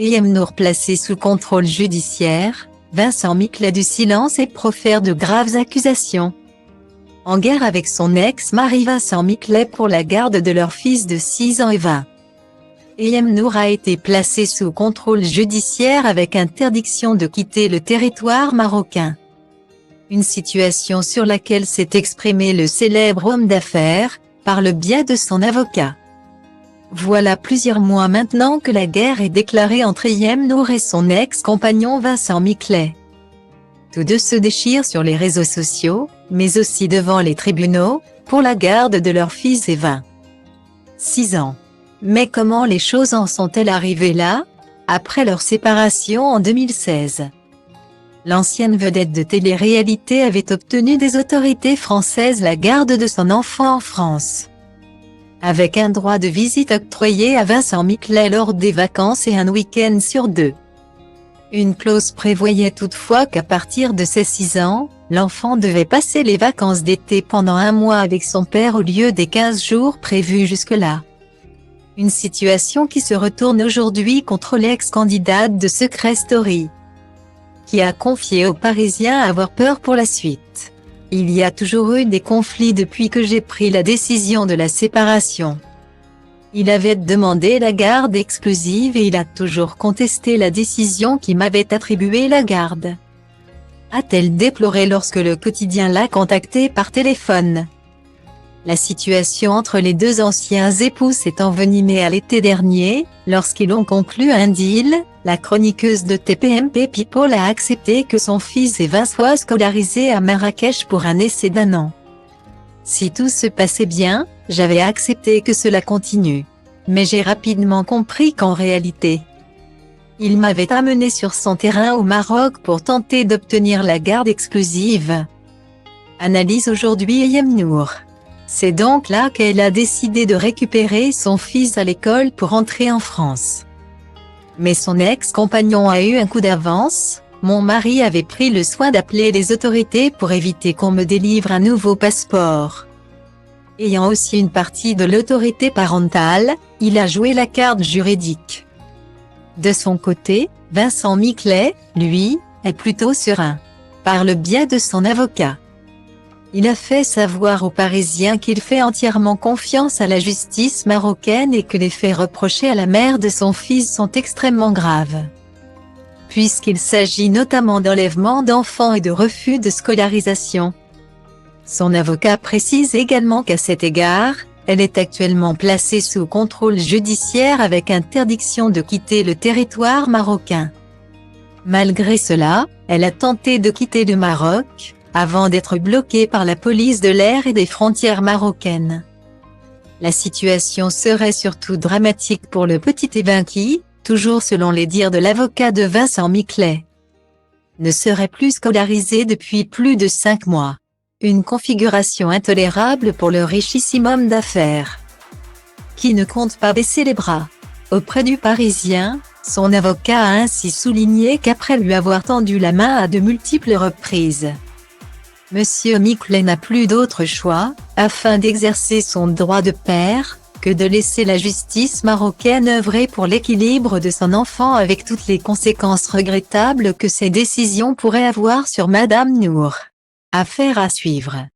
Eyem Nour placé sous contrôle judiciaire, Vincent Miclet du silence et profère de graves accusations. En guerre avec son ex-mari Vincent Miclet pour la garde de leur fils de 6 ans et 20. Eyem Nour a été placé sous contrôle judiciaire avec interdiction de quitter le territoire marocain. Une situation sur laquelle s'est exprimé le célèbre homme d'affaires, par le biais de son avocat. Voilà plusieurs mois maintenant que la guerre est déclarée entre Eyem Nour et son ex-compagnon Vincent Miclet. Tous deux se déchirent sur les réseaux sociaux, mais aussi devant les tribunaux, pour la garde de leur fils et 26 ans. Mais comment les choses en sont-elles arrivées là, après leur séparation en 2016? L'ancienne vedette de télé-réalité avait obtenu des autorités françaises la garde de son enfant en France, avec un droit de visite octroyé à Vincent Miclet lors des vacances et un week-end sur 2. Une clause prévoyait toutefois qu'à partir de ses 6 ans, l'enfant devait passer les vacances d'été pendant 1 mois avec son père au lieu des 15 jours prévus jusque-là. Une situation qui se retourne aujourd'hui contre l'ex-candidate de Secret Story, qui a confié aux Parisiens avoir peur pour la suite. Il y a toujours eu des conflits depuis que j'ai pris la décision de la séparation. Il avait demandé la garde exclusive et il a toujours contesté la décision qui m'avait attribué la garde, a-t-elle déploré lorsque le quotidien l'a contacté par téléphone. La situation entre les deux anciens époux s'est envenimée à l'été dernier, lorsqu'ils ont conclu un deal. La chroniqueuse de TPMP People a accepté que son fils Evin soit scolarisé à Marrakech pour un essai d'1 an. Si tout se passait bien, j'avais accepté que cela continue. Mais j'ai rapidement compris qu'en réalité, il m'avait amené sur son terrain au Maroc pour tenter d'obtenir la garde exclusive. Analyse aujourd'hui Eyem Nour. C'est donc là qu'elle a décidé de récupérer son fils à l'école pour rentrer en France. Mais son ex-compagnon a eu un coup d'avance. Mon mari avait pris le soin d'appeler les autorités pour éviter qu'on me délivre un nouveau passeport. Ayant aussi une partie de l'autorité parentale, il a joué la carte juridique. De son côté, Vincent Miclet, lui, est plutôt serein. Par le biais de son avocat, il a fait savoir aux Parisiens qu'il fait entièrement confiance à la justice marocaine et que les faits reprochés à la mère de son fils sont extrêmement graves, puisqu'il s'agit notamment d'enlèvement d'enfants et de refus de scolarisation. Son avocat précise également qu'à cet égard, elle est actuellement placée sous contrôle judiciaire avec interdiction de quitter le territoire marocain. Malgré cela, elle a tenté de quitter le Maroc, avant d'être bloquée par la police de l'air et des frontières marocaines. La situation serait surtout dramatique pour le petit Evin qui, toujours selon les dires de l'avocat de Vincent Miclet, ne serait plus scolarisé depuis plus de 5 mois. Une configuration intolérable pour le richissime homme d'affaires, qui ne compte pas baisser les bras. Auprès du Parisien, son avocat a ainsi souligné qu'après lui avoir tendu la main à de multiples reprises, Monsieur Miclet n'a plus d'autre choix, afin d'exercer son droit de père, que de laisser la justice marocaine œuvrer pour l'équilibre de son enfant avec toutes les conséquences regrettables que ces décisions pourraient avoir sur Madame Nour. Affaire à suivre.